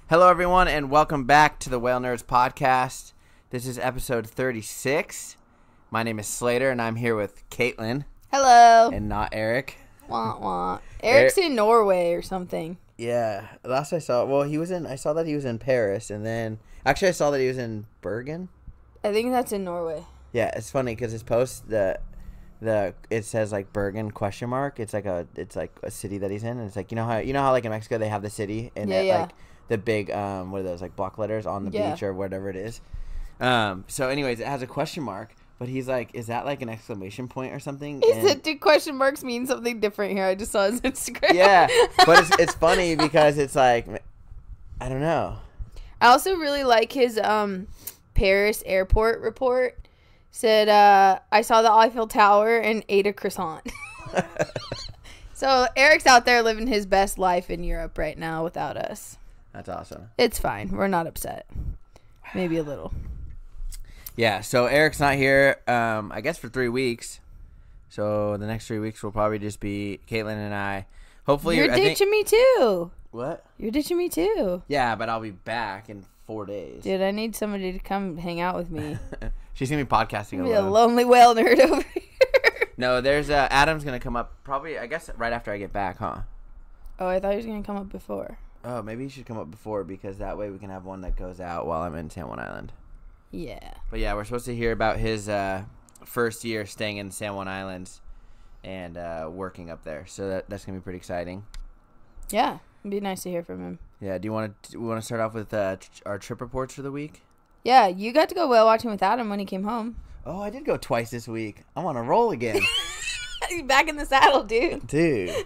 Hello, everyone, and welcome back to the Whalenerds podcast. This is episode 36. My name is Slater, and I'm here with Katlyn. Hello. And not Eric. Wah, wah. Eric's in Norway or something. Yeah, last I saw, I saw that he was in Paris, and then, actually I saw that he was in Bergen. I think that's in Norway. Yeah, it's funny because his post, it says like Bergen ? It's like a city that he's in, and it's like, you know how like in Mexico they have the city and like the big what are those, like block letters on the beach or whatever it is. So anyways, it has a question mark, but he's like, is that like an exclamation point or something? He said, do question marks mean something different here? I just saw his Instagram. Yeah, but it's funny because it's like, I don't know. I also really like his Paris airport report. Said, I saw the Eiffel Tower and ate a croissant. So Eric's out there living his best life in Europe right now without us. That's awesome. It's fine. We're not upset. Maybe a little. Yeah, so Eric's not here, I guess, for 3 weeks. So the next 3 weeks will probably just be Katlyn and I. Hopefully, You're ditching me too. What? You're ditching me too. Yeah, but I'll be back in 4 days. Dude, I need somebody to come hang out with me. She's going to be podcasting alone. Be a lonely whale nerd over here. No, there's Adam's going to come up probably, I guess, right after I get back, huh? Oh, I thought he was going to come up before. Oh, maybe he should come up before because that way we can have one that goes out while I'm in San Juan Island. Yeah. But yeah, we're supposed to hear about his first year staying in San Juan Islands and working up there. So that's going to be pretty exciting. Yeah, it'd be nice to hear from him. Yeah, we want to start off with our trip reports for the week? Yeah, you got to go whale watching with Adam when he came home. Oh, I did go twice this week. I'm on a roll again. Back in the saddle, dude. Dude.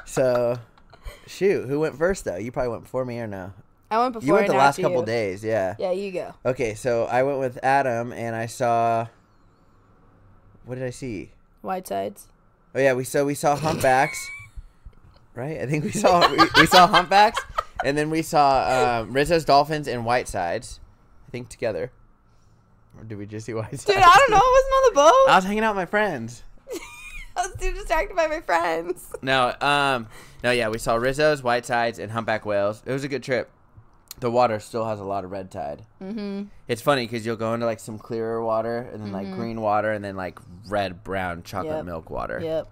So, shoot, who went first, though? You probably went before me or no? I went before. You went the last after couple you. days, yeah. Yeah, you go. Okay, so I went with Adam, and I saw... What did I see? White sides. Oh, yeah, we saw humpbacks. Right? I think we saw humpbacks, and then we saw Rizzo's dolphins and whitesides, I think together. Or did we just see whitesides? Dude, I don't know. I wasn't on the boat. I was hanging out with my friends. I was too distracted by my friends. No, yeah, we saw Rizzo's, whitesides, and humpback whales. It was a good trip. The water still has a lot of red tide. Mm-hmm. It's funny because you'll go into like some clearer water, and then like green water, and then like red, brown, chocolate milk water. Yep.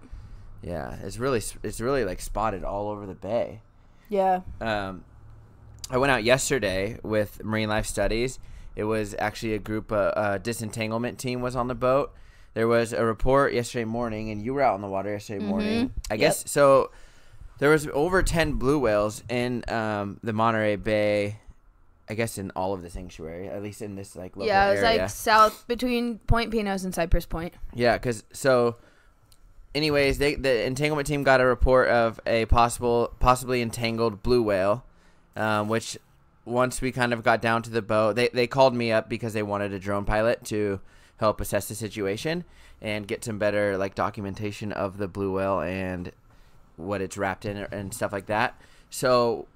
Yeah, it's really like spotted all over the bay. Yeah. I went out yesterday with Marine Life Studies. It was actually a group, disentanglement team was on the boat. There was a report yesterday morning, and you were out on the water yesterday morning. I guess so. There was over 10 blue whales in the Monterey Bay. I guess in all of the sanctuary, at least in this like local area. Yeah, it was like south between Point Pinos and Cypress Point. Yeah, because so. Anyways, the entanglement team got a report of a possibly entangled blue whale, which once we kind of got down to the boat, they called me up because they wanted a drone pilot to help assess the situation and get some better like documentation of the blue whale and what it's wrapped in and stuff like that. So,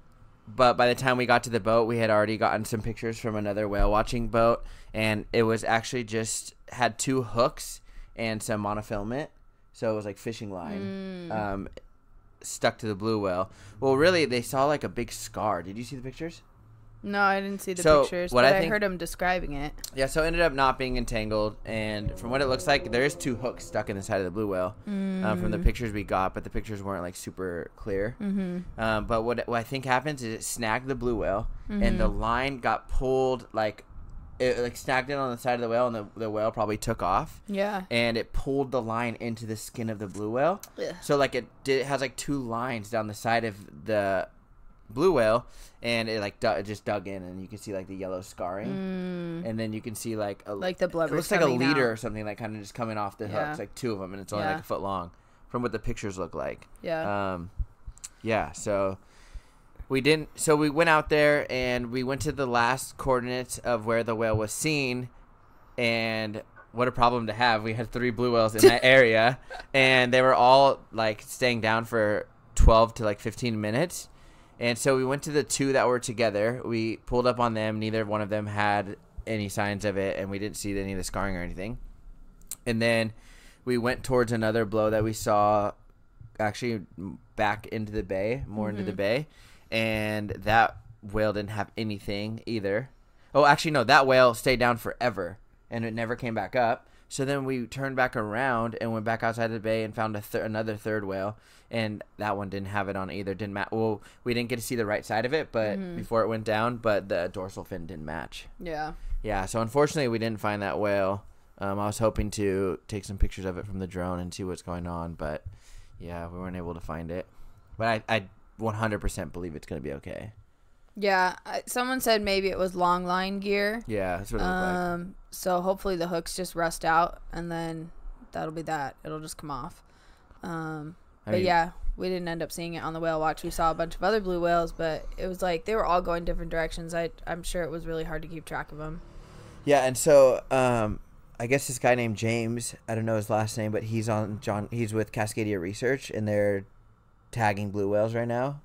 but by the time we got to the boat, we had already gotten some pictures from another whale watching boat, and it was actually just had 2 hooks and some monofilament. So it was like fishing line stuck to the blue whale. Well, really, they saw like a big scar. Did you see the pictures? No, I didn't see the pictures, but I heard him describing it. Yeah, so it ended up not being entangled. And from what it looks like, there is 2 hooks stuck in the side of the blue whale from the pictures we got. But the pictures weren't like super clear. Mm-hmm. But what I think happens is it snagged the blue whale and the line got pulled like... It like snagged in on the side of the whale, and the whale probably took off. Yeah. And it pulled the line into the skin of the blue whale. Yeah. So like it has like 2 lines down the side of the blue whale, and it like it just dug in, and you can see like the yellow scarring, and then you can see like the blubber. It looks like a leader or something like kind of just coming off the hooks, like 2 of them, and it's only like a foot long, from what the pictures look like. Yeah. Yeah. So. We went out there and we went to the last coordinates of where the whale was seen, and what a problem to have. We had 3 blue whales in that area, and they were all like staying down for 12 to like 15 minutes. And so we went to the 2 that were together. We pulled up on them. Neither one of them had any signs of it, and we didn't see any of the scarring or anything. And then we went towards another blow that we saw actually back into the bay, more into the bay. and that whale didn't have anything either. Oh, actually, no, that whale stayed down forever, and it never came back up. So then we turned back around and went back outside the bay and found another third whale, and that one didn't have it on either. Didn't match. Well, we didn't get to see the right side of it, but before it went down, but the dorsal fin didn't match. Yeah. Yeah. So unfortunately, we didn't find that whale. I was hoping to take some pictures of it from the drone and see what's going on, but yeah, we weren't able to find it. But I 100% believe it's gonna be okay. Yeah, someone said maybe it was long line gear. Yeah, that's what it looked like. So hopefully the hooks just rust out, and then that'll be that. It'll just come off. But yeah, we didn't end up seeing it on the whale watch. We saw a bunch of other blue whales, but it was like they were all going different directions. I'm sure it was really hard to keep track of them. Yeah, and so I guess this guy named James, I don't know his last name, but he's with Cascadia Research, and they're tagging blue whales right now.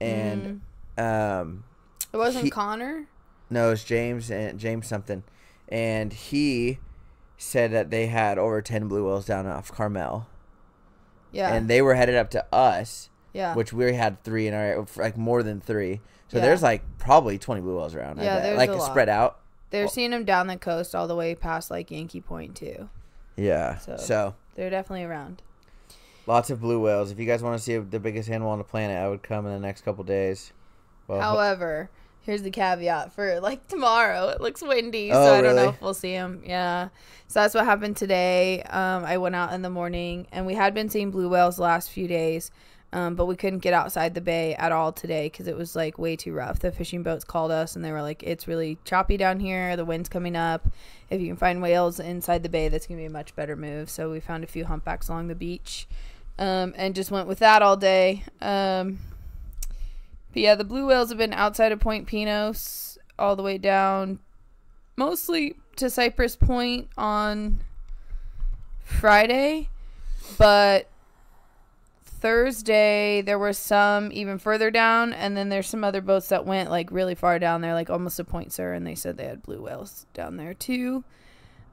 And it wasn't Connor? No, it's James something. And he said that they had over 10 blue whales down off Carmel. Yeah. And they were headed up to us. Yeah. Which we had 3 in our, like more than 3. So there's like probably 20 blue whales around. Yeah, there's like a lot. Spread out. They're seeing them down the coast all the way past like Yankee Point too. Yeah. So they're definitely around. Lots of blue whales. If you guys want to see the biggest animal on the planet, I would come in the next couple days. Well, however, here's the caveat for like tomorrow. It looks windy, so I don't know if we'll see them. Yeah. So that's what happened today. I went out in the morning, and we had been seeing blue whales the last few days, but we couldn't get outside the bay at all today because it was like way too rough. The fishing boats called us, and they were like, it's really choppy down here. The wind's coming up. If you can find whales inside the bay, that's going to be a much better move. So we found a few humpbacks along the beach. And just went with that all day. But yeah, the blue whales have been outside of Point Pinos all the way down, mostly to Cypress Point on Friday. But Thursday, there were some even further down, and then there's some other boats that went like really far down there, like almost to Point Sur, and they said they had blue whales down there too.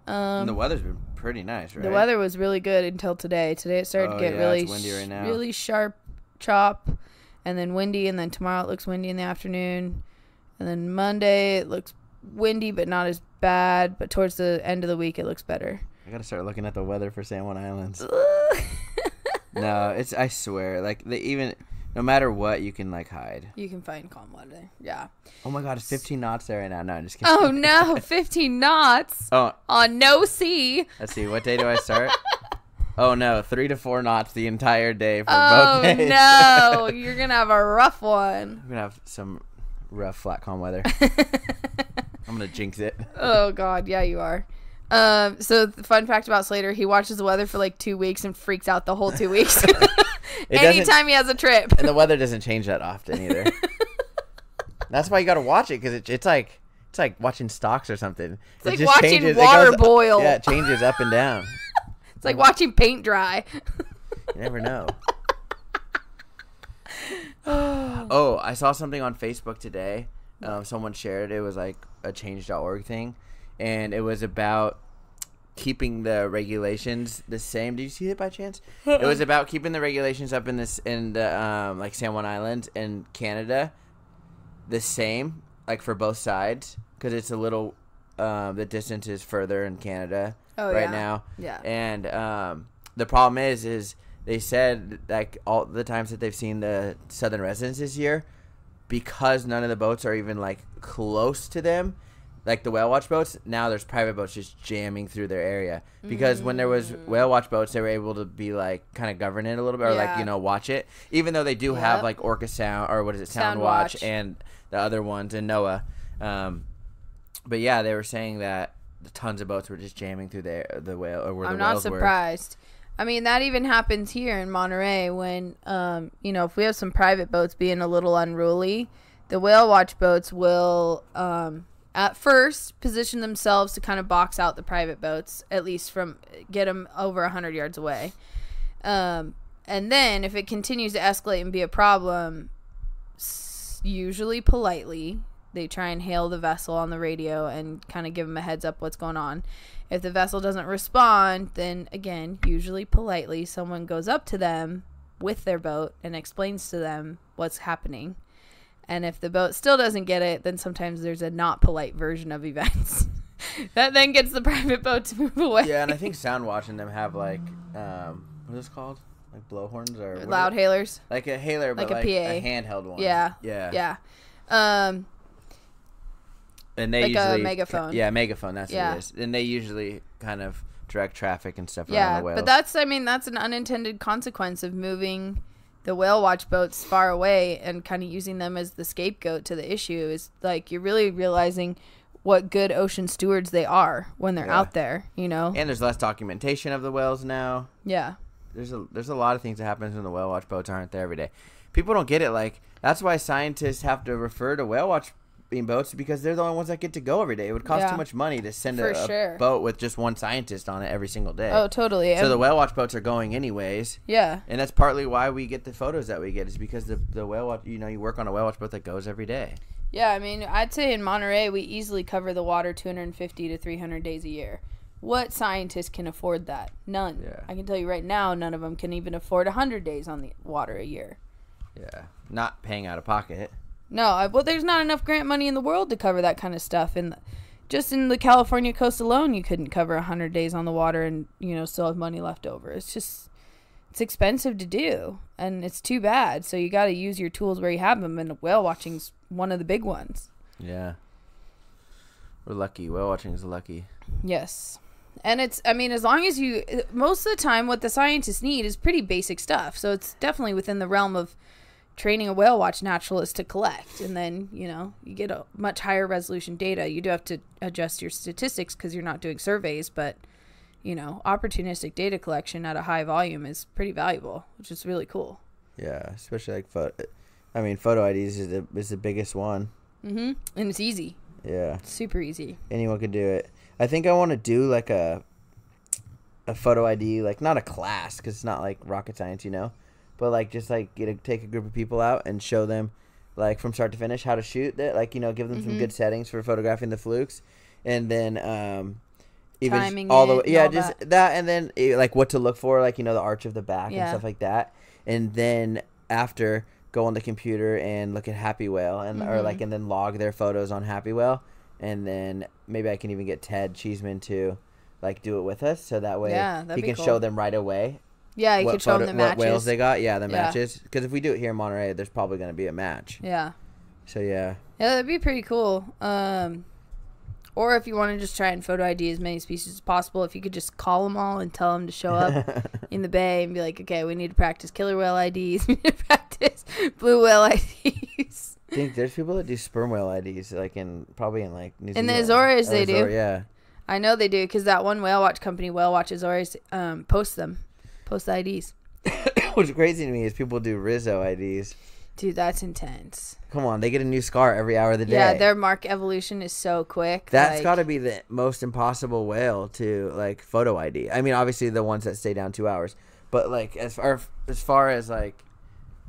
And the weather's been pretty nice, right? The weather was really good until today. Today it started to get really windy right now. Really sharp chop, and then windy, and then tomorrow it looks windy in the afternoon, and then Monday it looks windy but not as bad, but towards the end of the week it looks better. I gotta start looking at the weather for San Juan Islands. No, I swear, like no matter what, you can like hide. You can find calm weather. Yeah. Oh my God, it's 15 knots there right now. No, I'm just kidding. Oh no, 15 knots. Oh. On no sea. Let's see, what day do I start? Oh no, 3 to 4 knots the entire day for both days. Oh no, you're gonna have a rough one. I'm gonna have some rough flat calm weather. I'm gonna jinx it. Oh God, yeah, you are. So the fun fact about Slater, he watches the weather for like 2 weeks and freaks out the whole 2 weeks. Anytime he has a trip. And the weather doesn't change that often either. That's why you gotta watch it, because it's like watching stocks or something. It's like watching water boil. Yeah, it changes up and down. It's like watching paint dry. You never know. Oh, I saw something on Facebook today. Someone shared it was like a change.org thing, and it was about keeping the regulations the same. Did you see it by chance? It was about keeping the regulations up in the like San Juan Islands and Canada the same, like for both sides, because it's a little the distance is further in Canada now. Yeah. And the problem is they said like all the times that they've seen the southern residents this year, because none of the boats are even like close to them, like the whale watch boats, now there's private boats just jamming through their area. Because when there was whale watch boats, they were able to be like kind of govern it a little bit, or like, watch it, even though they do have like Orca Sound, or what is it, Sound Watch, and the other ones in NOAA. But yeah, they were saying that tons of boats were just jamming through the whale, or where the whales were. I'm not surprised. I mean, that even happens here in Monterey when, if we have some private boats being a little unruly, the whale watch boats will, at first, position themselves to kind of box out the private boats, at least get them over 100 yards away. And then, if it continues to escalate and be a problem, usually politely, they try and hail the vessel on the radio and kind of give them a heads up what's going on. If the vessel doesn't respond, then again, usually politely, someone goes up to them with their boat and explains to them what's happening. And if the boat still doesn't get it, then sometimes there's a not polite version of events that then gets the private boat to move away. Yeah, and I think Sound watching them have like what is this called? Like blowhorns or loud hailers. Like a hailer, but like a handheld one. Yeah. Yeah. And they like usually a megaphone. Yeah, megaphone. That's what it is. And they usually kind of direct traffic and stuff around the whales. But that's an unintended consequence of moving the whale watch boats far away and kind of using them as the scapegoat to the issue. Is like you're really realizing what good ocean stewards they are when they're out there, you know. And there's less documentation of the whales now. Yeah. There's a lot of things that happens when the whale watch boats aren't there every day. People don't get it. Like, that's why scientists have to refer to whale watch boats, because they're the only ones that get to go every day. It would cost too much money to send a boat with just one scientist on it every single day. Oh, totally. So the whale watch boats are going anyways. Yeah. And that's partly why we get the photos that we get, is because the whale watch, you know, you work on a whale watch boat that goes every day. Yeah, I mean, I'd say in Monterey, we easily cover the water 250 to 300 days a year. What scientist can afford that? None. Yeah. I can tell you right now, none of them can even afford 100 days on the water a year. Yeah. Not paying out of pocket. No, well, there's not enough grant money in the world to cover that kind of stuff. And just in the California coast alone, you couldn't cover 100 days on the water and, you know, still have money left over. It's expensive to do, and it's too bad. So you got to use your tools where you have them, and whale watching's one of the big ones. Yeah. We're lucky. Whale watching is lucky. Yes. And it's, I mean, as long as you, most of the time what the scientists need is pretty basic stuff. So it's definitely within the realm of training a whale watch naturalist to collect. And then, you know, you get a much higher resolution data. You do have to adjust your statistics because you're not doing surveys, but, you know, opportunistic data collection at a high volume is pretty valuable, which is really cool. Yeah, especially like photo IDs is the biggest one. Mm-hmm. And it's easy. Yeah. It's super easy. Anyone could do it. I think I want to do like a photo ID, like not a class, because it's not like rocket science, you know, but like just like take a group of people out and show them like from start to finish how to shoot it, like, you know, give them some good settings for photographing the flukes, and then even timing all the way, yeah, just that, and then like what to look for, like, you know, the arch of the back and stuff like that, and then after go on the computer and look at Happy Whale and or like and then log their photos on Happy Whale. And then maybe I can even get Ted Cheeseman to, like, do it with us, so that way he can show them right away. Yeah, he could show them the matches. What whales they got. Yeah, the matches. Because if we do it here in Monterey, there's probably going to be a match. Yeah. So, yeah. Yeah, that'd be pretty cool. Or if you want to just try and photo ID as many species as possible, if you could just call them all and tell them to show up in the bay and be like, okay, we need to practice killer whale IDs. We need to practice blue whale IDs. I think there's people that do sperm whale IDs, like probably in like New Zealand. In the Azores, they do. Yeah. I know they do, because that one whale watch company, Whale Watch Azores, post the IDs. What's crazy to me is people do Rizzo IDs. Dude, that's intense. Come on, they get a new scar every hour of the day. Yeah, their mark evolution is so quick. That's got to be the most impossible whale to like photo ID. I mean, obviously the ones that stay down 2 hours, but like as far as like,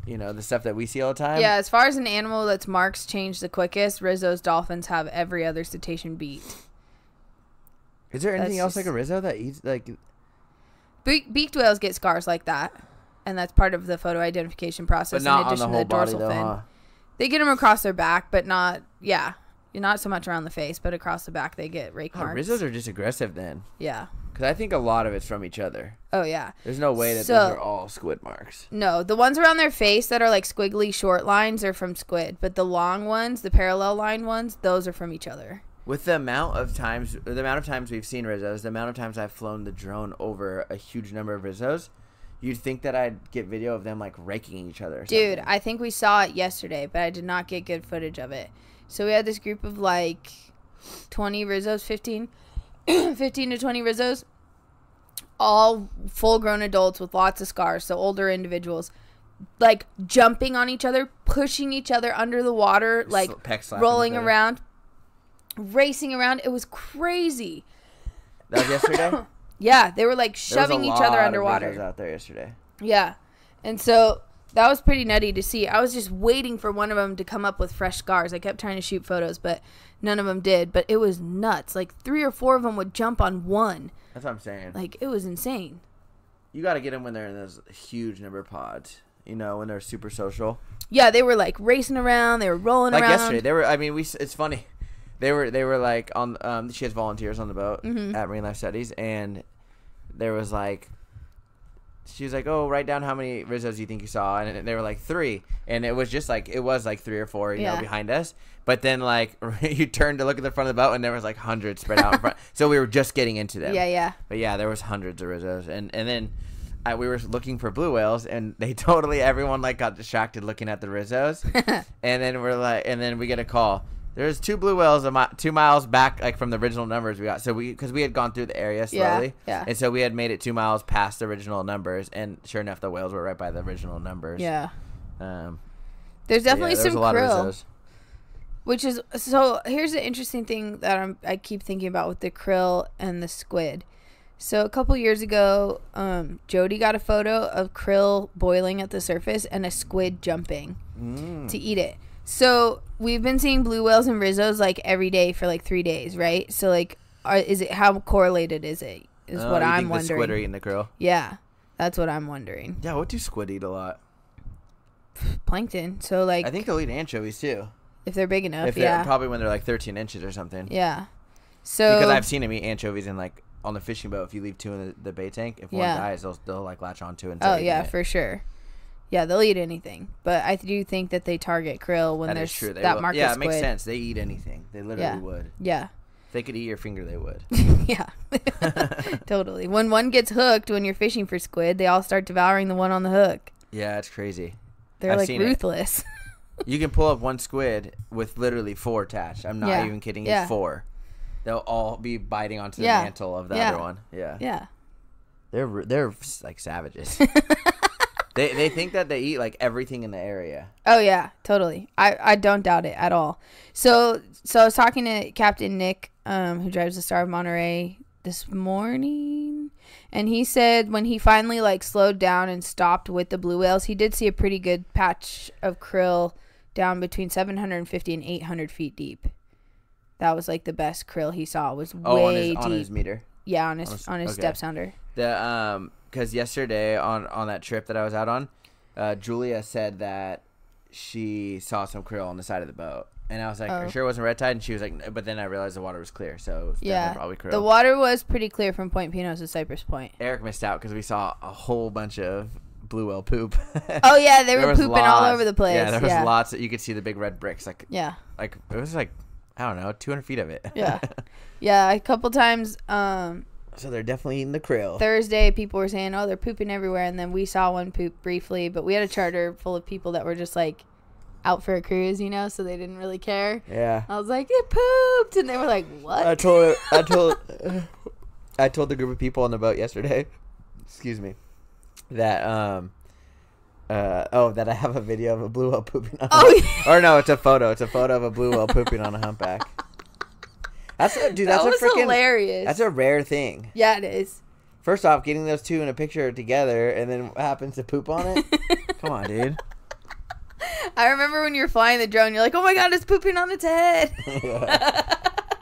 you know, the stuff that we see all the time. Yeah, as far as an animal that's marks change the quickest, Rizzo's dolphins have every other cetacean beat. Is there anything else like a Rizzo that eats like? Beaked whales get scars like that, and that's part of the photo identification process. But not in addition on the whole to the dorsal body, though, fin. huh? They get them across their back, but not not so much around the face, but across the back they get rake marks. Rizzos are just aggressive then. Yeah. Because I think a lot of it's from each other. Oh, yeah. There's no way that those are all squid marks. No, the ones around their face that are like squiggly short lines are from squid, but the long ones, the parallel line ones, those are from each other. With the amount of times we've seen Rizzos, the amount of times I've flown the drone over a huge number of Rizzos, you'd think that I'd get video of them like raking each other. Dude, I think we saw it yesterday, but I did not get good footage of it. So we had this group of like 20 Rizzos, 15 to 20 Rizzos, all full-grown adults with lots of scars, so older individuals, like jumping on each other, pushing each other under the water, like rolling around, racing around. It was crazy. That was yesterday? Yeah, they were like shoving each other underwater. There was out there yesterday. Yeah, and so that was pretty nutty to see. I was just waiting for one of them to come up with fresh scars. I kept trying to shoot photos, but none of them did. But it was nuts. Like 3 or 4 of them would jump on one. That's what I'm saying. Like, it was insane. You got to get them when they're in those huge number of pods. You know, when they're super social. Yeah, they were like racing around. They were rolling around. Like yesterday, they were. I mean, it's funny. They were like on. She has volunteers on the boat at Marine Life Studies, and there was like. She was like, "Oh, write down how many Rizzos you think you saw," and they were like 3, and it was just like 3 or 4, you know, behind us. But then like you turned to look at the front of the boat, and there was like hundreds spread out in front. So we were just getting into them. Yeah. But yeah, there was hundreds of Rizzos, and then we were looking for blue whales, and everyone like got distracted looking at the Rizzos, and then we get a call. There's 2 blue whales 2 miles back, like from the original numbers we got. So because we had gone through the area slowly, and so we had made it 2 miles past the original numbers, and sure enough, the whales were right by the original numbers. Yeah. There's definitely some krill, which is so. Here's the interesting thing that I keep thinking about with the krill and the squid. So a couple years ago, Jody got a photo of krill boiling at the surface and a squid jumping to eat it. So we've been seeing blue whales and Rizzos like every day for like 3 days, right? So like, how correlated is it? Is what I'm wondering. The squid are eating the krill? Yeah, that's what I'm wondering. Yeah, what do squid eat a lot? Plankton. So like, I think they'll eat anchovies too. If they're big enough, yeah. Probably when they're like 13 inches or something. Yeah. So because I've seen them eat anchovies in like on the fishing boat. If you leave 2 in the bait tank, if one dies, they'll like latch onto it. And yeah, for sure. Yeah, they'll eat anything, but I do think that they target krill when there's that market squid. Yeah, it makes sense. They eat anything. They literally would. Yeah. If they could eat your finger, they would. Yeah. Totally. When one gets hooked when you're fishing for squid, they all start devouring the one on the hook. Yeah, it's crazy. They're like ruthless. You can pull up one squid with literally 4 attached. I'm not even kidding you. 4. They'll all be biting onto the mantle of the other one. Yeah. Yeah. They're like savages. They think that they eat like everything in the area. Oh yeah, totally. I don't doubt it at all. So I was talking to Captain Nick, who drives the Star of Monterey this morning, and he said when he finally like slowed down and stopped with the blue whales, he did see a pretty good patch of krill down between 750 and 800 feet deep. That was like the best krill he saw. Was way deep. On his meter. Yeah, on his step sounder. Because yesterday on that trip that I was out on, Julia said that she saw some krill on the side of the boat, and I was like, "Are you sure it wasn't red tide?" And she was like, "But then I realized the water was clear, so it was definitely probably krill." The water was pretty clear from Point Pinos to Cypress Point. Eric missed out because we saw a whole bunch of blue whale poop. Oh yeah, they were pooping all over the place. Yeah, there was lots. You could see the big red bricks. Like it was like I don't know, 200 feet of it. Yeah, a couple times. So they're definitely eating the krill. Thursday, people were saying, "Oh, they're pooping everywhere," and then we saw one poop briefly. But we had a charter full of people that were just like out for a cruise, you know, so they didn't really care. Yeah. I was like, "It pooped," and they were like, "What?" I told the group of people on the boat yesterday. Excuse me. That that I have a video of a blue whale pooping on. Or no, it's a photo. It's a photo of a blue whale pooping on a humpback. That's hilarious. That's a rare thing. Yeah, it is. First off, getting those two in a picture together, and then what happens to poop on it? Come on, dude. I remember when you were flying the drone, you're like, "Oh my god, it's pooping on its head."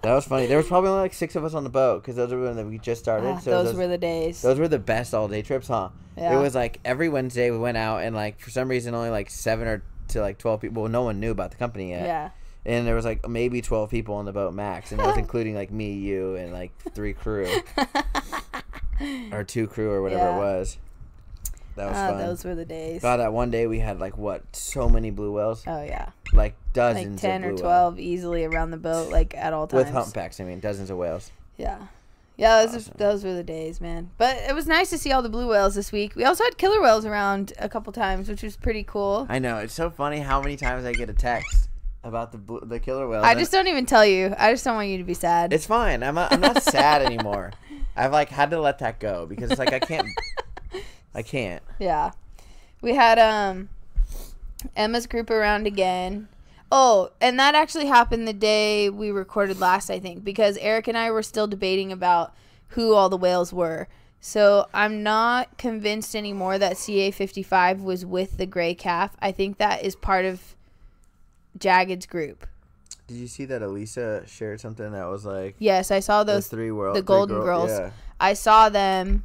That was funny. There was probably only like 6 of us on the boat because those were when we just started. So those were the days. Those were the best all-day trips, huh? Yeah. It was like every Wednesday we went out, and like for some reason only like 7 to like 12 people. Well, no one knew about the company yet. Yeah. And there was like maybe 12 people on the boat max, and that was including like me, you, and like 3 crew, or 2 crew, or whatever it was. That was fun. Those were the days. God, that one day we had like so many blue whales. Oh yeah. Like dozens. Like 10 of or blue 12 whales. Easily around the boat, like at all times. With humpbacks, I mean, dozens of whales. Yeah. Yeah, those were the days, man. But it was nice to see all the blue whales this week. We also had killer whales around a couple times, which was pretty cool. I know. It's so funny how many times I get a text about the killer whales. I just don't even tell you. I just don't want you to be sad. It's fine. I'm not sad anymore. I've like had to let that go because it's like I can't. Yeah. We had Emma's group around again. Oh, and that actually happened the day we recorded last, I think, because Eric and I were still debating about who all the whales were. So I'm not convinced anymore that CA55 was with the gray calf. I think that is part of Jagged's group. Did you see that Elisa shared something that was like... Yes, I saw those, the Golden Girls. Yeah. I saw them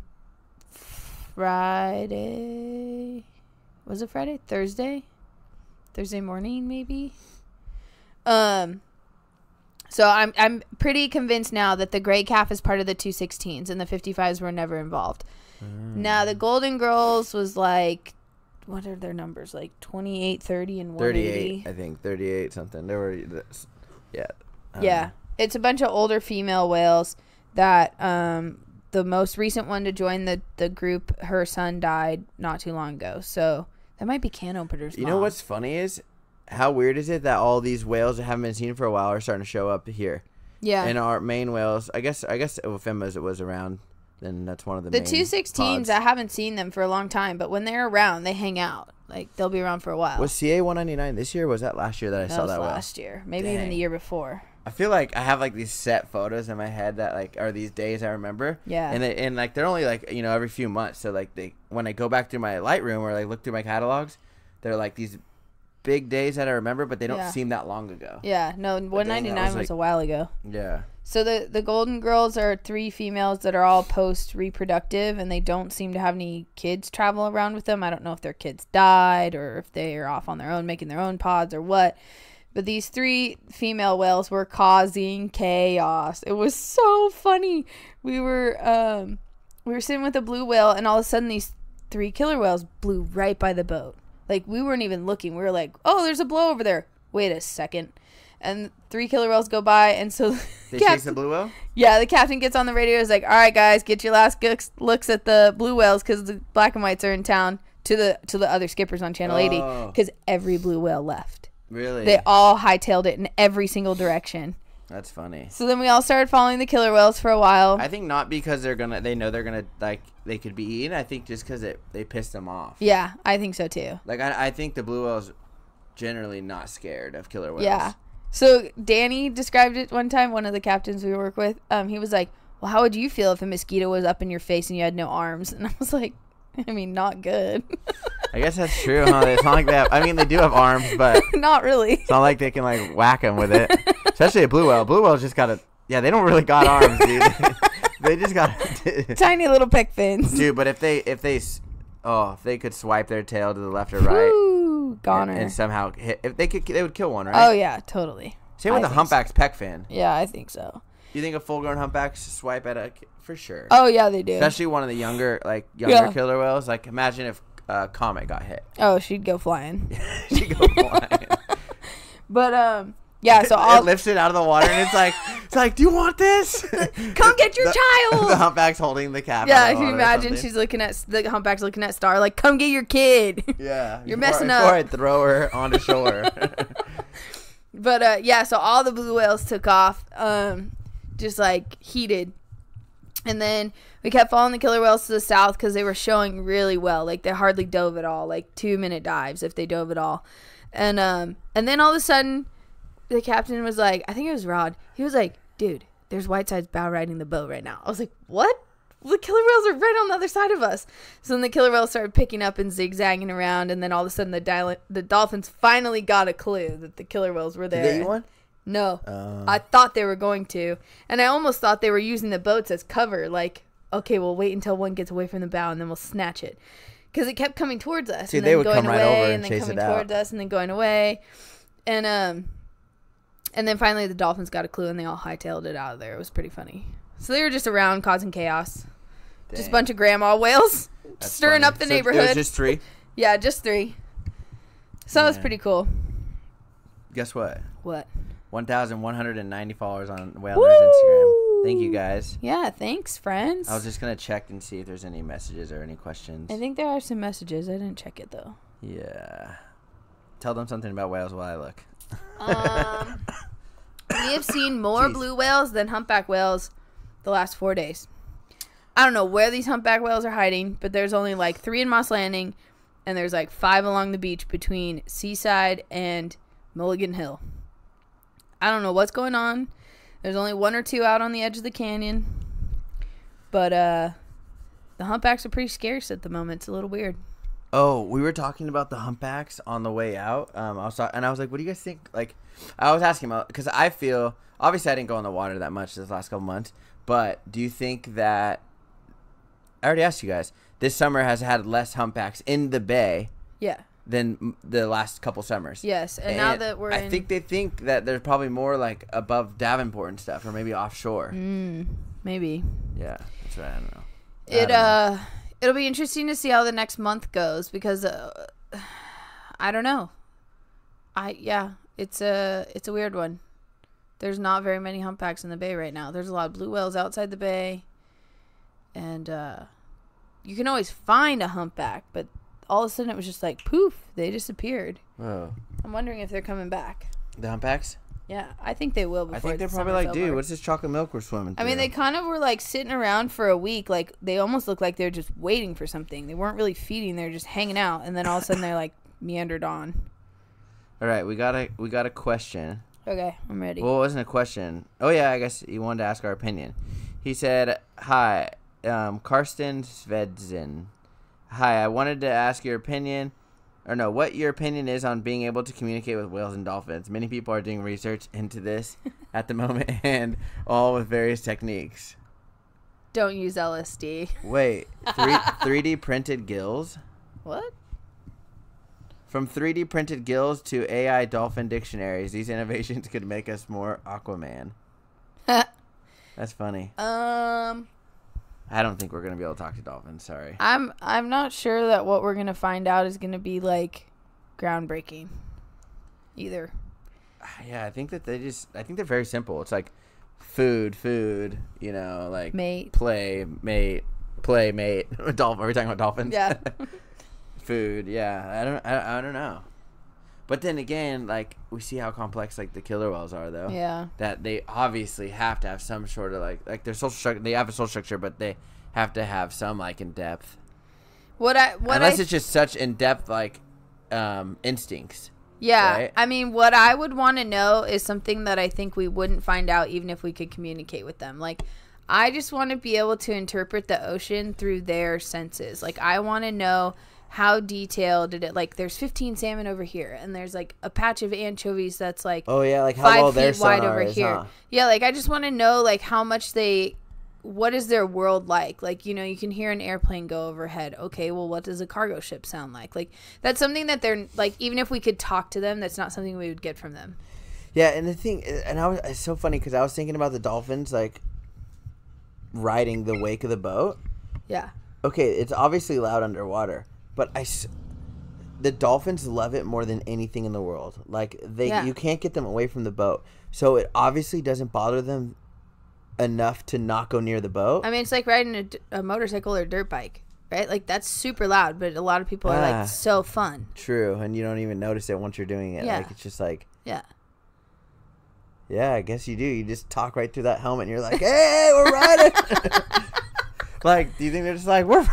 Friday. Was it Friday? Thursday morning, maybe. So I'm pretty convinced now that the gray calf is part of the 216s and the 55s were never involved. Now the Golden Girls was like, what are their numbers? Like 28, 30, and 180. 38, I think 38 something. They were, yeah. Yeah, it's a bunch of older female whales that the most recent one to join the group, her son died not too long ago. So that might be can opener's You mom. know what's funny is, how weird is it that all these whales that haven't been seen for a while are starting to show up here? Yeah. And our main whales, I guess if Emma's was around, then that's one of the main 216s, pods. I haven't seen them for a long time, but when they're around, they hang out. Like, they'll be around for a while. Was CA 199 this year, or was that last year that I saw that whale? last year. Maybe even the year before. I feel like I have like these set photos in my head that like are these days I remember. Yeah. And like they're only like, every few months. So like when I go back through my Lightroom or like look through my catalogs, they're like these big days that I remember, but they don't seem that long ago. Yeah. No, 199 was a while ago. Yeah. So the Golden Girls are 3 females that are all post-reproductive, and they don't seem to have any kids travel around with them. I don't know if their kids died or if they are off on their own making their own pods or what. But these 3 female whales were causing chaos. It was so funny. We were sitting with a blue whale, and all of a sudden these 3 killer whales blew right by the boat. Like, we weren't even looking. We were like, oh, there's a blow over there. Wait a second. And 3 killer whales go by, and so they chase the blue whale? Yeah, the captain gets on the radio. He's like, all right, guys, get your last looks at the blue whales because the black and whites are in town, to the other skippers on Channel 80, because every blue whale left. Really? They all hightailed it in every single direction. That's funny. So then we all started following the killer whales for a while. I think not because they know they're gonna, like, they could be eaten. I think just because they pissed them off. Yeah, I think so too. Like, I think the blue whale's generally not scared of killer whales. Yeah. So Danny described it one time, one of the captains we work with. He was like, well, how would you feel if a mosquito was up in your face and you had no arms? And I was like, I mean, not good. I guess that's true, huh? It's not like they have, I mean, they do have arms, but not really. It's not like they can like whack them with it. Especially a blue whale. Blue whale's just got they don't really got arms, dude. They just got tiny little pec fins. Dude, but if they could swipe their tail to the left or right, ooh, goner, and somehow hit, if they would kill one, right? Oh yeah, totally. Same with the humpback's pec fin. Yeah, I think so. You think a full-grown humpback swipe at for sure? Oh yeah, they do. Especially one of the younger killer whales. Like, imagine if Comet got hit. Oh, she'd go flying. She'd go flying. But yeah, so it lifts it out of the water and it's like, do you want this? Come get your child. The humpback's holding the calf. Yeah, if you imagine, she's looking at the humpback's looking at Star like, come get your kid. Yeah, you're messing up. Before I throw her onto shore. But yeah, so all the blue whales took off, just like heated, and then we kept following the killer whales to the south because they were showing really well. Like, they hardly dove at all, like 2-minute dives if they dove at all, and then all of a sudden, the captain was like, I think it was Rod. He was like, dude, there's whitesides bow riding the boat right now. I was like, what? The killer whales are right on the other side of us. So then the killer whales started picking up and zigzagging around, and then all of a sudden the dolphins finally got a clue that the killer whales were there. Did they eat one? No. I thought they were going to. And I almost thought they were using the boats as cover. Like, okay, we'll wait until one gets away from the bow, and then we'll snatch it. Because it kept coming towards us. See, and they then would going come right away, over and and then chase coming it out. towards us, and then going away. And then finally the dolphins got a clue, and they all hightailed it out of there. It was pretty funny. So they were just around causing chaos. Dang. Just a bunch of grandma whales stirring up the neighborhood. It was just 3? Yeah, just 3. So that was pretty cool. Guess what? What? 1,190 followers on Whalenerds Instagram. Thank you, guys. Yeah, thanks, friends. I was just going to check and see if there's any messages or any questions. I think there are some messages. I didn't check it, though. Yeah. Tell them something about whales while I look. We have seen more blue whales than humpback whales the last 4 days. I don't know where these humpback whales are hiding, but there's only like 3 in Moss Landing, and there's like 5 along the beach between Seaside and Mulligan Hill. I don't know what's going on. There's only 1 or 2 out on the edge of the canyon, but the humpbacks are pretty scarce at the moment. It's a little weird. Oh, we were talking about the humpbacks on the way out. I was like, what do you guys think? Like, I was asking about, because I feel, obviously I didn't go in the water that much this last couple months, but do you think that, I already asked you guys, this summer has had less humpbacks in the bay Yeah. than the last couple summers. Yes, and now that we're I think they think that there's probably more like above Davenport and stuff, or maybe offshore. Maybe. Yeah, that's right. I don't know. It'll be interesting to see how the next month goes because I don't know. It's a weird one. There's not very many humpbacks in the bay right now. There's a lot of blue whales outside the bay, and you can always find a humpback, but all of a sudden it was just like poof, they disappeared. Whoa. I'm wondering if they're coming back. The humpbacks? Yeah, I think they will. Before I think they're probably like, dude, what's this chocolate milk we're swimming through? I mean, they kind of were like sitting around for a week. Like they almost looked like they're just waiting for something. They weren't really feeding. They're just hanging out, and then all of a sudden they're like meandered on. All right, we got a question. Okay, I'm ready. Well, it wasn't a question. Oh yeah, I guess he wanted to ask our opinion. He said, "Hi, Karsten Svedzen. Hi, I wanted to ask your opinion, or no, what your opinion is on being able to communicate with whales and dolphins. Many people are doing research into this at the moment, and all with various techniques." Don't use LSD. Wait, 3D printed gills? What? From 3D printed gills to AI dolphin dictionaries, these innovations could make us more Aquaman. That's funny. I don't think we're gonna be able to talk to dolphins. Sorry. I'm not sure that what we're gonna find out is gonna be like groundbreaking, either. Yeah, I think that they're very simple. It's like food. You know, like mate, play, mate. Dolphin. Are we talking about dolphins? Yeah. Food. Yeah. I don't know. But then again, like we see how complex like the killer whales are, though. Yeah. That they obviously have to have some sort of like their social structure. They have a social structure, but they have to have some like in depth. Unless it's just such in depth like instincts. Yeah. Right? I mean, what I would want to know is something that I think we wouldn't find out even if we could communicate with them. Like, I just want to be able to interpret the ocean through their senses. Like, I want to know how detailed did it, like there's 15 salmon over here and there's like a patch of anchovies that's like like how 5 well their feet wide sonar over is, here. huh? Yeah, like I just want to know like how much what is their world like? Like, you know, you can hear an airplane go overhead. Okay, well, what does a cargo ship sound like? Like, that's something that they're like, even if we could talk to them, that's not something we would get from them. Yeah, and the thing, it's so funny because I was thinking about the dolphins like riding the wake of the boat. Yeah. Okay, it's obviously loud underwater, but the dolphins love it more than anything in the world. Like you can't get them away from the boat, so it obviously doesn't bother them enough to not go near the boat. I mean, it's like riding a motorcycle or a dirt bike, right? Like that's super loud, but a lot of people are like so fun. True, and you don't even notice it once you're doing it. Yeah. Like it's just like yeah, I guess you do. You just talk right through that helmet, and you're like, "Hey, we're riding." Like, do you think they're just like, we're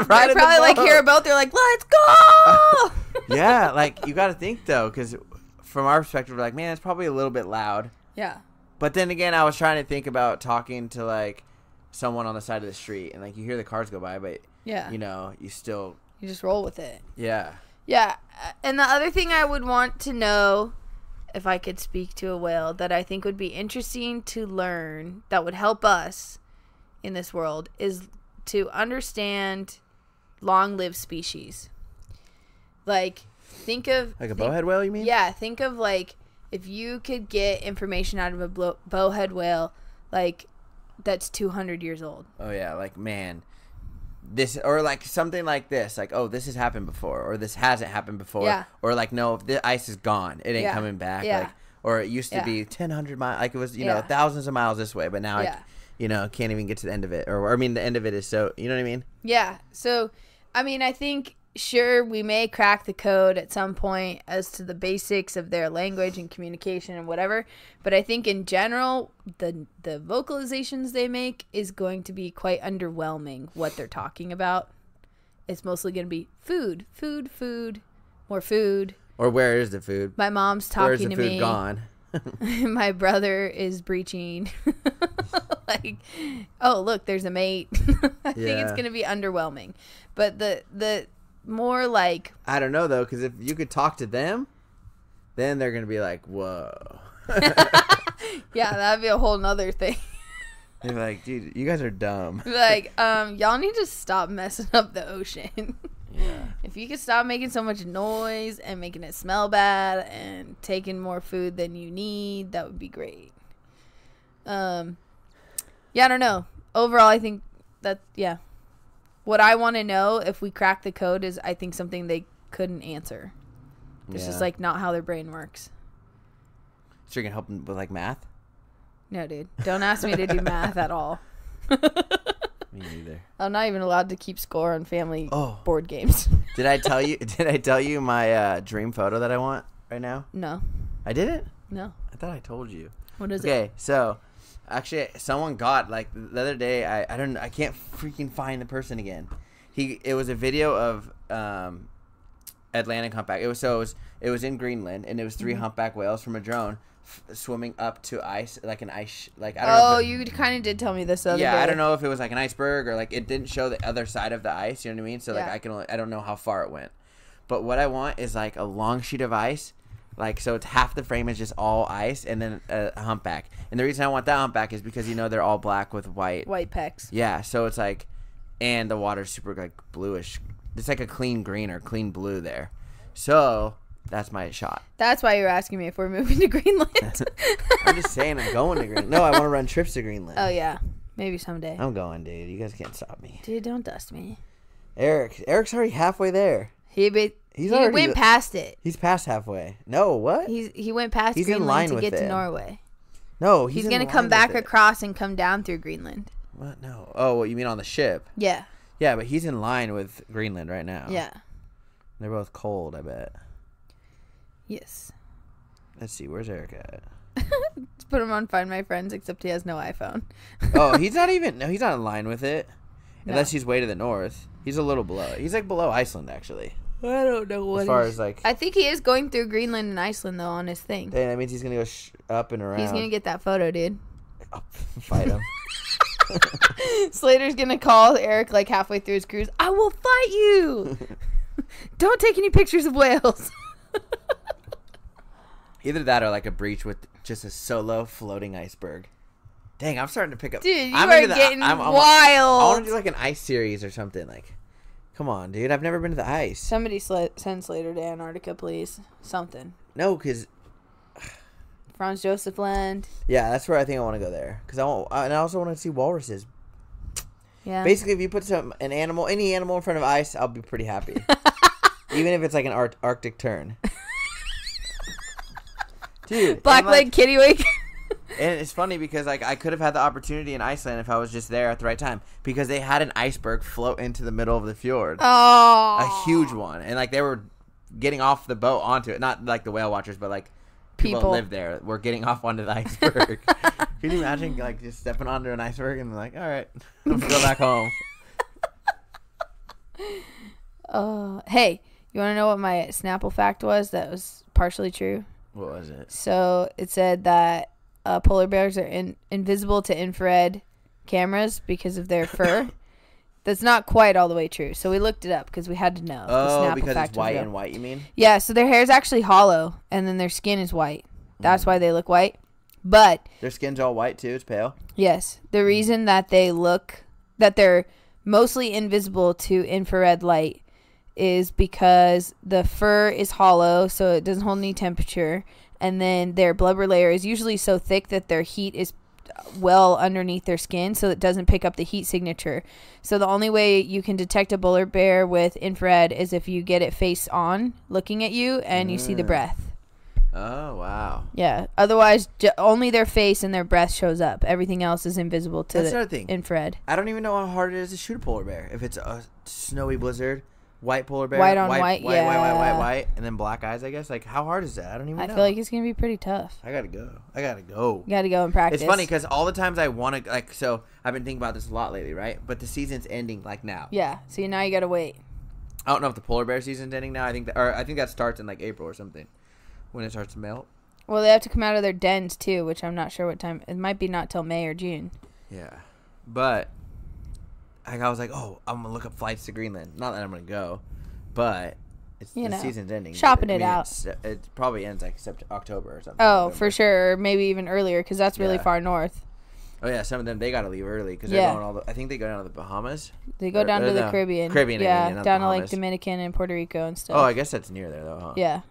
riding? They probably like hear a boat. They're like, "Let's go!" Yeah, like you got to think though, because from our perspective, we're like, man, it's probably a little bit loud. Yeah. But then again, I was trying to think about talking to like someone on the side of the street, and like you hear the cars go by, but you know, you just roll with it. Yeah. Yeah, and the other thing I would want to know, if I could speak to a whale, that I think would be interesting to learn, that would help us in this world, is to understand long-lived species. Like, think of... Like a bowhead whale, you mean? Yeah, think of, like, if you could get information out of a bowhead whale, like, that's 200 years old. Oh, yeah, like, man... This, or like something like this, like, oh, this has happened before, or this hasn't happened before, or like, no, the ice is gone, it ain't coming back, like, or it used to be 1,000 miles, like it was, you know, thousands of miles this way, but now I, you know, can't even get to the end of it, or I mean, the end of it is so, you know what I mean? Yeah. So, I mean, I think sure we may crack the code at some point as to the basics of their language and communication and whatever, but I think in general the vocalizations they make is going to be quite underwhelming. What they're talking about, it's mostly going to be food, more food, or where is the food? My mom's talking to me. Where's the food gone? My brother is breaching. Like, oh look, there's a mate. I think it's going to be underwhelming, but the more like, I don't know though, because if you could talk to them, then they're gonna be like, whoa. Yeah, that'd be a whole nother thing. They're like, dude, you guys are dumb. Like, y'all need to stop messing up the ocean. Yeah. If you could stop making so much noise and making it smell bad and taking more food than you need, that would be great. Yeah, I don't know. Overall, I think that, yeah. What I want to know if we crack the code is, I think, something they couldn't answer. It's just, like, not how their brain works. So you're going to help them with, like, math? No, dude. Don't ask me to do math at all. Me neither. I'm not even allowed to keep score on family board games. Did I tell you my dream photo that I want right now? No. I didn't? No. I thought I told you. What is it? Okay, so actually someone got, like, the other day, I can't freaking find the person again. It was a video of Atlantic humpback. It was in Greenland, and it was 3 humpback whales from a drone swimming up to ice, like an ice, like, I don't know. Oh, you kind of did tell me this the other day. I don't know if it was like an iceberg or like it didn't show the other side of the ice. You know what I mean? So like I don't know how far it went. But what I want is like a long sheet of ice, like so it's half the frame is just all ice, and then a humpback. And the reason I want that humpback is because they're all black with white pecs. Yeah, so it's like, and the water's super like bluish. It's like a clean green or clean blue there. So that's my shot. That's why you're asking me if we're moving to Greenland. I'm just saying I'm going to Greenland. No, I want to run trips to Greenland. Oh, yeah. Maybe someday. I'm going, dude. You guys can't stop me. Dude, don't dust me. Eric's already halfway there. He went past it. He's past halfway. No, what? He went past Greenland to get to Norway. No, he's going to come back across and come down through Greenland. What? No. Oh, what you mean on the ship? Yeah. Yeah, but he's in line with Greenland right now. Yeah. They're both cold, I bet. Yes. Let's see. Where's Eric at? Let's put him on Find My Friends, except he has no iPhone. Oh, he's not in line with it. No. Unless he's way to the north. He's a little below. He's like below Iceland, actually. I don't know what. As far as like, I think he is going through Greenland and Iceland though on his thing. Dang, that means he's gonna go up and around. He's gonna get that photo, dude. Fight him. Slater's gonna call Eric like halfway through his cruise. I will fight you. Don't take any pictures of whales. Either that or like a breach with just a solo floating iceberg. Dang, I'm starting to pick up. Dude, you are getting wild. I want to do like an ice series or something. Like, come on, dude. I've never been to the ice. Somebody send Slater to Antarctica, please. Something. No, because Franz Josef Land. Yeah, that's where I think I want to go there. Because I also want to see walruses. Yeah. Basically, if you put any animal in front of ice, I'll be pretty happy. Even if it's like an Arctic tern. Dude, black-legged kittiwake. And it's funny because like I could have had the opportunity in Iceland if I was just there at the right time, because they had an iceberg float into the middle of the fjord. Oh, a huge one, and like they were getting off the boat onto it, not like the whale watchers, but like people that live there were getting off onto the iceberg. Can you imagine like just stepping onto an iceberg and like, all right, I'm gonna go back home. Hey, you want to know what my Snapple fact was that was partially true? What was it? So it said that polar bears are invisible to infrared cameras because of their fur. That's not quite all the way true. So we looked it up because we had to know. Oh, because it's white and white, you mean? Yeah, so their hair is actually hollow, and then their skin is white. That's why they look white. But their skin's all white too. It's pale. Yes, the reason that they're mostly invisible to infrared light is because the fur is hollow, so it doesn't hold any temperature, and then their blubber layer is usually so thick that their heat is well underneath their skin, so it doesn't pick up the heat signature. So the only way you can detect a polar bear with infrared is if you get it face on looking at you and you see the breath. Oh, wow. Yeah. Otherwise, only their face and their breath shows up. Everything else is invisible to the infrared. I don't even know how hard it is to shoot a polar bear. If it's a snowy blizzard, white polar bear, white on white, white, and then black eyes, I guess. Like, how hard is that? I don't even know. I feel like it's going to be pretty tough. I gotta go. You got to go and practice. It's funny because all the times I want to, like, so I've been thinking about this a lot lately, right? But the season's ending, like, now. Yeah. So now you got to wait. I don't know if the polar bear season's ending now. I think that starts in, like, April or something when it starts to melt. Well, they have to come out of their dens, too, which I'm not sure what time. It might be not till May or June. Yeah. But I was like, oh, I'm going to look up flights to Greenland. Not that I'm going to go, but the season's ending. Shopping it out. It probably ends like October or something. Oh, November. For sure. Or maybe even earlier because that's really far north. Oh yeah, some of them they gotta leave early because Yeah. they're going I think they go down to the Bahamas. They go down to the Caribbean. Caribbean, yeah, not down to like Bahamas. Dominican and Puerto Rico and stuff. Oh, I guess that's near there though, huh? Yeah.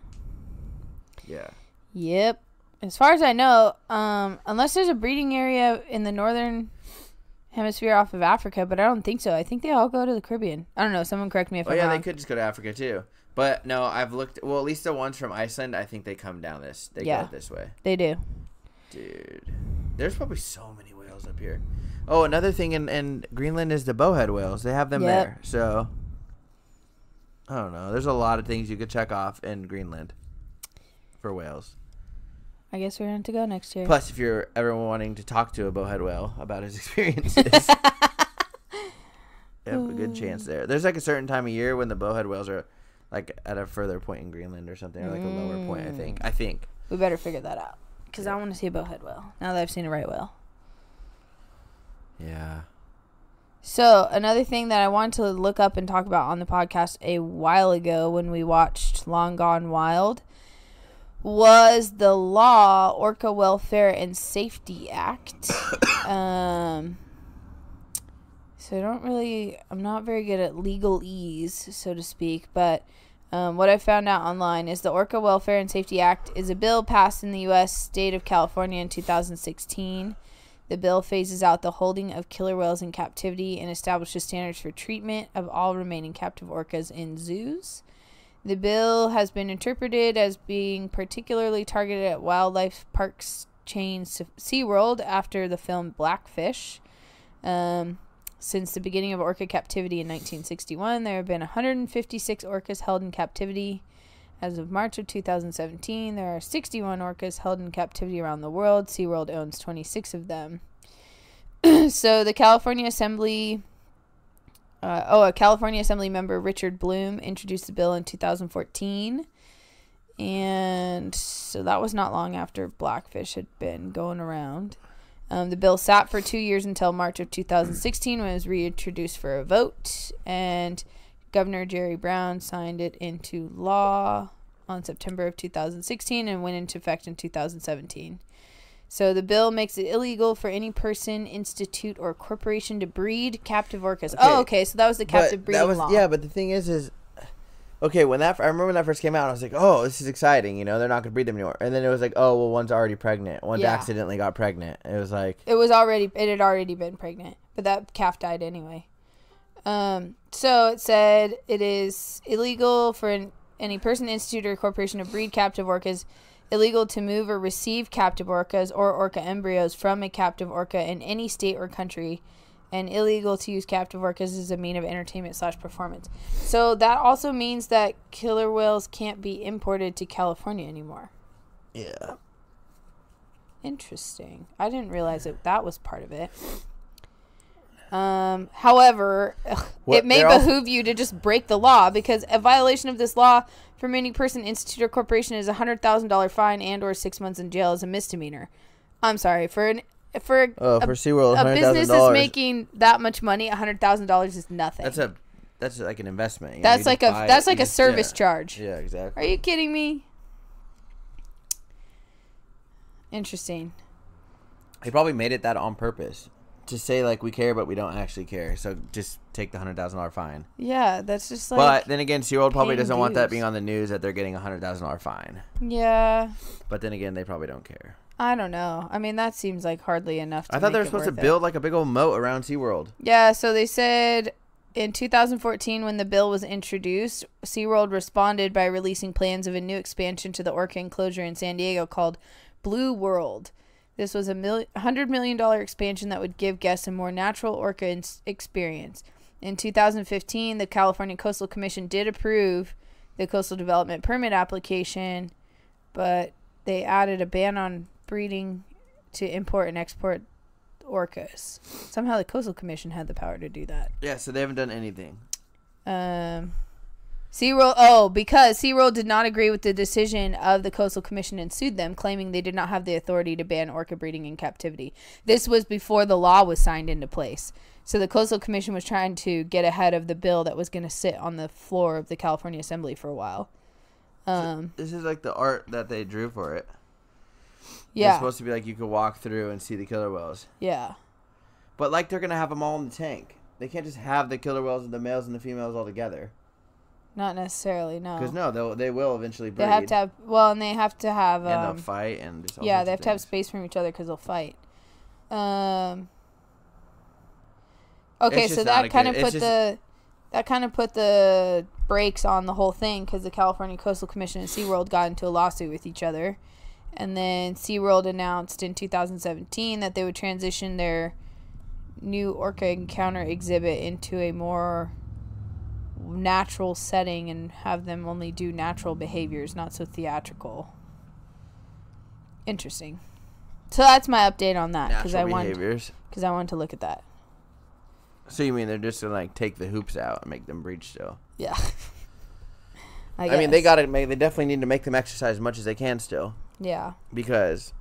Yeah. Yep. As far as I know, unless there's a breeding area in the northern hemisphere off of Africa, but I don't think so. I think they all go to the Caribbean. I don't know. Someone correct me if I'm wrong. They could just go to Africa too. But no, I've looked. Well, at least the ones from Iceland, I think they come down this. They go this way. They do. Dude, there's probably so many whales up here. Oh, another thing in Greenland is the bowhead whales. They have them there. So I don't know. There's a lot of things you could check off in Greenland for whales. I guess we're going to go next year. Plus, if you're ever wanting to talk to a bowhead whale about his experiences, you have a good chance there. There's like a certain time of year when the bowhead whales are like at a further point in Greenland or something, or like a lower point, I think. We better figure that out because I want to see a bowhead whale now that I've seen a right whale. Yeah. So, another thing that I wanted to look up and talk about on the podcast a while ago when we watched Long Gone Wild was the law, Orca Welfare and Safety Act. So I'm not very good at legalese, so to speak, but what I found out online is the Orca Welfare and Safety Act is a bill passed in the U.S. state of California in 2016. The bill phases out the holding of killer whales in captivity and establishes standards for treatment of all remaining captive orcas in zoos. The bill has been interpreted as being particularly targeted at wildlife parks chain SeaWorld after the film Blackfish. Since the beginning of orca captivity in 1961, there have been 156 orcas held in captivity. As of March of 2017, there are 61 orcas held in captivity around the world. SeaWorld owns 26 of them. So the California Assembly... a California Assembly member, Richard Bloom, introduced the bill in 2014. And so that was not long after Blackfish had been going around. The bill sat for 2 years until March of 2016 when it was reintroduced for a vote. And Governor Jerry Brown signed it into law on September of 2016 and went into effect in 2017. So the bill makes it illegal for any person, institute, or corporation to breed captive orcas. Okay. So that was the captive breeding law. Yeah, but the thing is, okay, I remember when that first came out, I was like, oh, this is exciting. You know, they're not going to breed them anymore. And then it was like, oh, well, one's already pregnant. One's accidentally got pregnant. It was like... It had already been pregnant. But that calf died anyway. So it said it is illegal for any person, institute, or corporation to breed captive orcas, illegal to move or receive captive orcas or orca embryos from a captive orca in any state or country, and illegal to use captive orcas as a mean of entertainment/performance. So that also means that killer whales can't be imported to California anymore. Yeah. Interesting. I didn't realize that was part of it. However, it may behoove you to just break the law, because a violation of this law from any person, institute, or corporation is a $100,000 fine and/or 6 months in jail as a misdemeanor. I'm sorry, for SeaWorld, a business is making that much money, $100,000 is nothing. That's like an investment. That's like a service charge. Yeah, exactly. Are you kidding me? Interesting. They probably made it that on purpose. To say, like, we care, but we don't actually care. So just take the $100,000 fine. Yeah, that's just like... But then again, SeaWorld probably doesn't want that being on the news that they're getting a $100,000 fine. Yeah. But then again, they probably don't care. I don't know. I mean, that seems like hardly enough to I thought they were supposed to build, like, a big old moat around SeaWorld. Yeah, so they said in 2014 when the bill was introduced, SeaWorld responded by releasing plans of a new expansion to the orca enclosure in San Diego called Blue World. This was a $100 million expansion that would give guests a more natural orca experience. In 2015, the California Coastal Commission did approve the coastal development permit application, but they added a ban on breeding to import and export orcas. Somehow the Coastal Commission had the power to do that. Yeah, so they haven't done anything. Because SeaWorld did not agree with the decision of the Coastal Commission and sued them, claiming they did not have the authority to ban orca breeding in captivity. This was before the law was signed into place. So the Coastal Commission was trying to get ahead of the bill that was going to sit on the floor of the California Assembly for a while. So this is like the art that they drew for it. Yeah. It's supposed to be like you could walk through and see the killer whales. Yeah. But like they're gonna have them all in the tank. They can't just have the killer whales and the males and the females all together. Not necessarily, no. Because they will eventually breed. They have to have, and they have to have. And they'll fight and just all yeah, sorts they of have to have things. space from each other because they'll fight. Okay, It's so just not that kind of it's put the brakes on the whole thing because the California Coastal Commission and SeaWorld got into a lawsuit with each other. And then SeaWorld announced in 2017 that they would transition their new orca encounter exhibit into a more natural setting and have them only do natural behaviors, not so theatrical. Interesting. So that's my update on that because I wanted to look at that. So you mean they're just gonna like take the hoops out and make them breed still? Yeah. I mean, they definitely need to make them exercise as much as they can still. Yeah. Because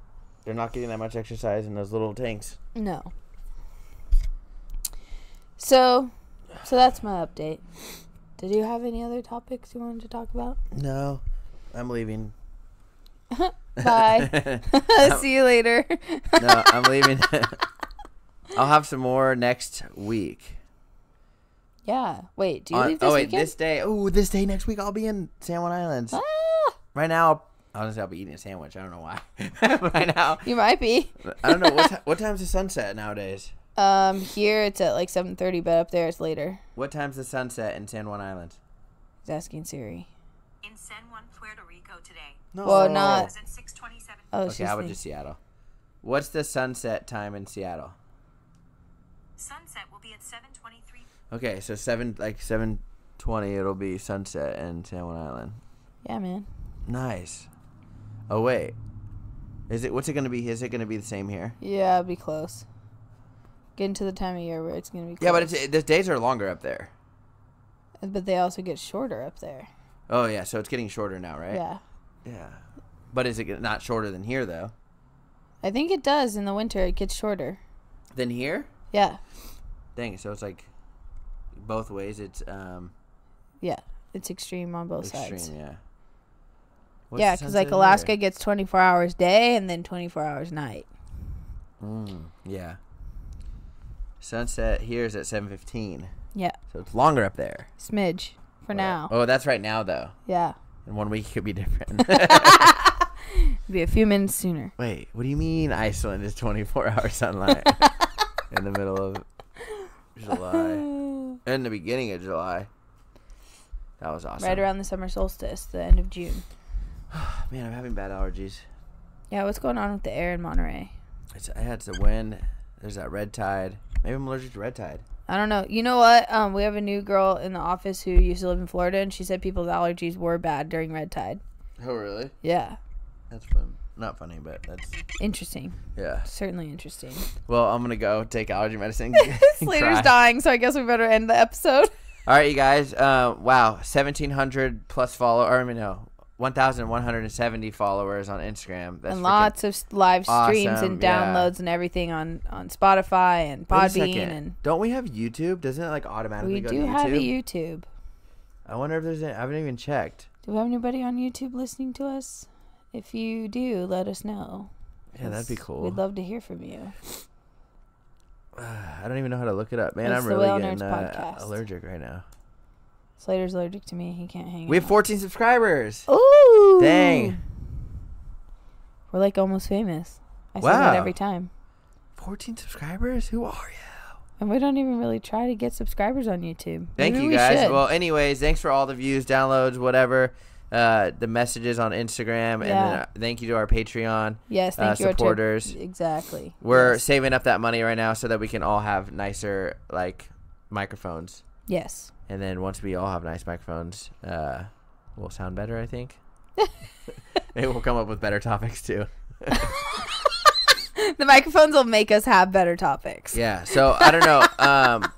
they're not getting that much exercise in those little tanks. No. So that's my update. Did you have any other topics you wanted to talk about? No. I'm leaving. Bye. See you later. No, I'm leaving. I'll have some more next week. Yeah. Wait, do you leave this weekend? This day next week I'll be in San Juan Islands. Ah! Right now, honestly, I'll be eating a sandwich. I don't know why. Right now. You might be. I don't know. What time's the sunset nowadays? Here it's at like 7:30, but up there it's later. What time's the sunset in San Juan Islands? He's asking Siri. In San Juan, Puerto Rico today. No. Well, not. It was at 6:27. Oh, Okay, how about just Seattle? What's the sunset time in Seattle? Sunset will be at 7:23. Okay, so 7:20 it'll be sunset in San Juan Island. Yeah, man. Nice. Oh wait. What's it gonna be? Is it gonna be the same here? Yeah, it'll be close. Getting to the time of year where it's gonna be close. Yeah, but the days are longer up there. But they also get shorter up there. Oh yeah, so it's getting shorter now, right? Yeah. Yeah. But is it not shorter than here though? I think it does in the winter. It gets shorter. Than here? Yeah. Dang, so it's like both ways. It's Yeah, it's extreme on both sides. extreme, yeah. Yeah, because like Alaska gets 24 hours day and then 24 hours night. Yeah. Sunset here is at 7:15. Yeah. So it's longer up there. Smidge for now. Oh, that's right now though. Yeah. In 1 week it could be different. Be a few minutes sooner. Wait, what do you mean Iceland is 24-hour sunlight in the middle of July? In the beginning of July. That was awesome. Right around the summer solstice, the end of June. Man, I'm having bad allergies. Yeah, what's going on with the air in Monterey? I had the wind. There's that red tide. Maybe I'm allergic to red tide. I don't know. You know what? We have a new girl in the office who used to live in Florida, and she said people's allergies were bad during red tide. Oh, really? Yeah. That's fun. Not funny, but that's... Interesting. Yeah. Certainly interesting. Well, I'm going to go take allergy medicine. Slater's dying, so I guess we better end the episode. All right, you guys. Wow. 1,700 plus followers. Or, 1,170 followers on Instagram. That's and lots of live streams awesome, and downloads and everything on Spotify and Podbean. And don't we have YouTube? Doesn't it like automatically go to YouTube? We do have a YouTube. I wonder if there's I haven't even checked. Do we have anybody on YouTube listening to us? If you do, let us know. Yeah, that'd be cool. We'd love to hear from you. I don't even know how to look it up. Man, It's I'm the really Whalenerds getting podcast. allergic right now. Slater's allergic to me. He can't hang We have 14 subscribers. Ooh. Dang. We're like almost famous. I say Wow. that every time. 14 subscribers? Who are you? And we don't even really try to get subscribers on YouTube. Thank Maybe you we guys. should. Well, anyways, thanks for all the views, downloads, whatever. The messages on Instagram. And then, thank you to our Patreon yes, thank you supporters. Exactly. We're yes. saving up that money right now so that we can all have nicer microphones. Yes. And then once we all have nice microphones, we'll sound better, I think. Maybe we'll come up with better topics too. The microphones will make us have better topics. Yeah. So I don't know. I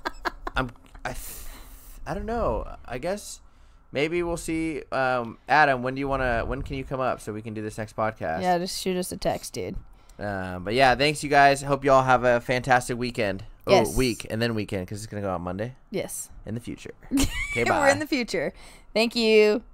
don't know. I guess maybe we'll see. Adam, when can you come up so we can do this next podcast? Yeah, just shoot us a text, dude. But yeah, thanks you guys. Hope you all have a fantastic weekend. Yes. Oh, week and then weekend because it's gonna go on Monday. Yes. In the future. Okay, bye. We're in the future. Thank you.